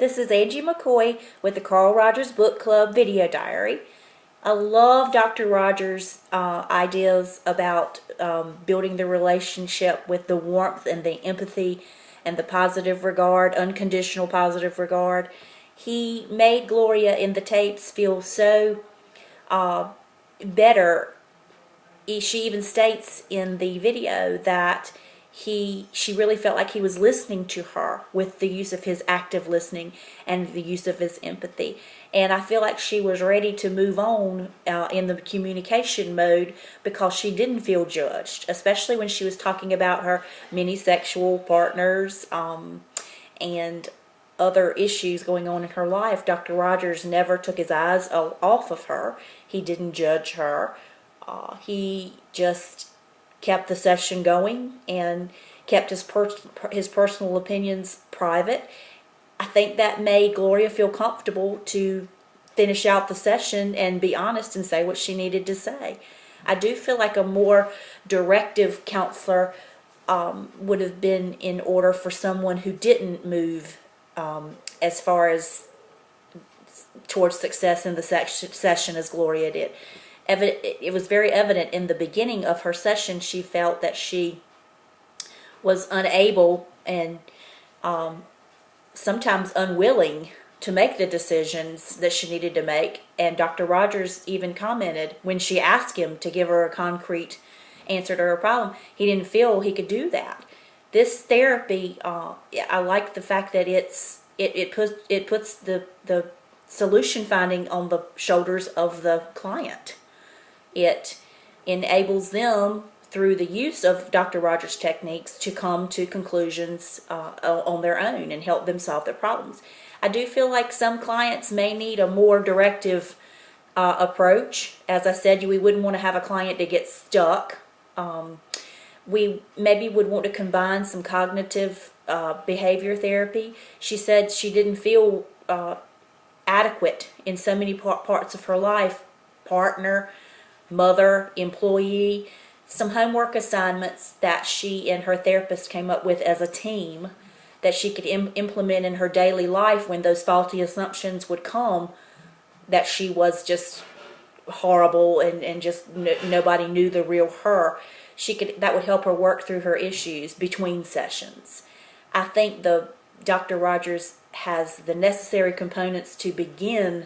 This is Angie McCoy with the Carl Rogers Book Club Video Diary. I love Dr. Rogers' ideas about building the relationship with the warmth and the empathy and the positive regard, unconditional positive regard. He made Gloria in the tapes feel so better. She even states in the video that she really felt like he was listening to her with the use of his active listening and the use of his empathy. And I feel like she was ready to move on in the communication mode because she didn't feel judged, especially when she was talking about her many sexual partners and other issues going on in her life. Dr. Rogers never took his eyes off of her. He didn't judge her. He just kept the session going and kept his personal opinions private. I think that made Gloria feel comfortable to finish out the session and be honest and say what she needed to say. I do feel like a more directive counselor would have been in order for someone who didn't move as far as towards success in the session as Gloria did. It was very evident in the beginning of her session. She felt that she was unable and sometimes unwilling to make the decisions that she needed to make. And Dr. Rogers even commented when she asked him to give her a concrete answer to her problem, he didn't feel he could do that. This therapy, I like the fact that it puts the solution finding on the shoulders of the client. It enables them, through the use of Dr. Rogers' techniques, to come to conclusions on their own and help them solve their problems. I do feel like some clients may need a more directive approach. As I said, we wouldn't want to have a client that gets stuck. We maybe would want to combine some cognitive behavior therapy. She said she didn't feel adequate in so many parts of her life. Partner, mother, employee, some homework assignments that she and her therapist came up with as a team that she could implement in her daily life when those faulty assumptions would come, that she was just horrible and just nobody knew the real her. That would help her work through her issues between sessions. I think Dr. Rogers has the necessary components to begin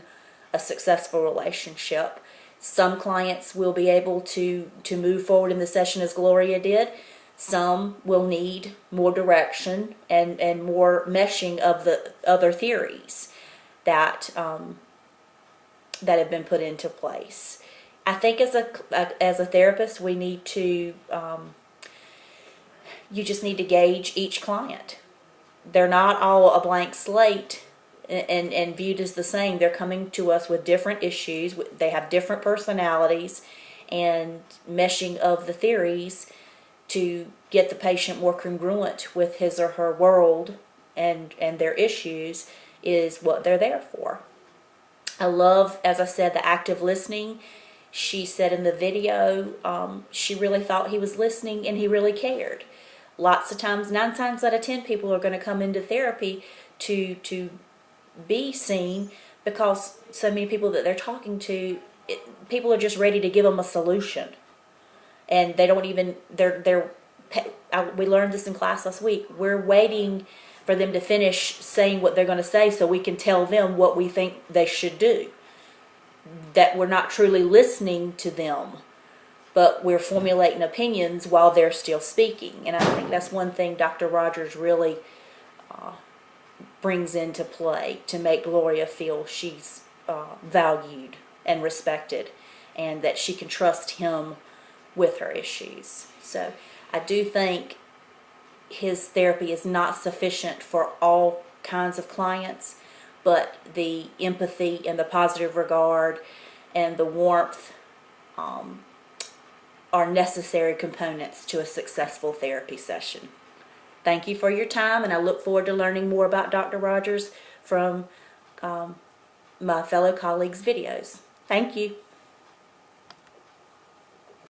a successful relationship. Some clients will be able to move forward in the session as Gloria did. Some will need more direction and more meshing of the other theories that have been put into place. I think as a therapist, we need to you just need to gauge each client. They're not all a blank slate and viewed as the same. They're coming to us with different issues. They have different personalities, and meshing of the theories to get the patient more congruent with his or her world and their issues is what they're there for. I love, as I said, the active listening. She said in the video she really thought he was listening and he really cared. Lots of times, 9 times out of 10, people are going to come into therapy to be seen because so many people that they're talking to, people are just ready to give them a solution, and they don't even we learned this in class last week. We're waiting for them to finish saying what they're going to say so we can tell them what we think they should do. That we're not truly listening to them, but we're formulating opinions while they're still speaking. And I think that's one thing Dr. Rogers really brings into play to make Gloria feel she's valued and respected, and that she can trust him with her issues. So I do think his therapy is not sufficient for all kinds of clients, but the empathy and the positive regard and the warmth are necessary components to a successful therapy session. Thank you for your time, and I look forward to learning more about Dr. Rogers from my fellow colleagues' videos. Thank you.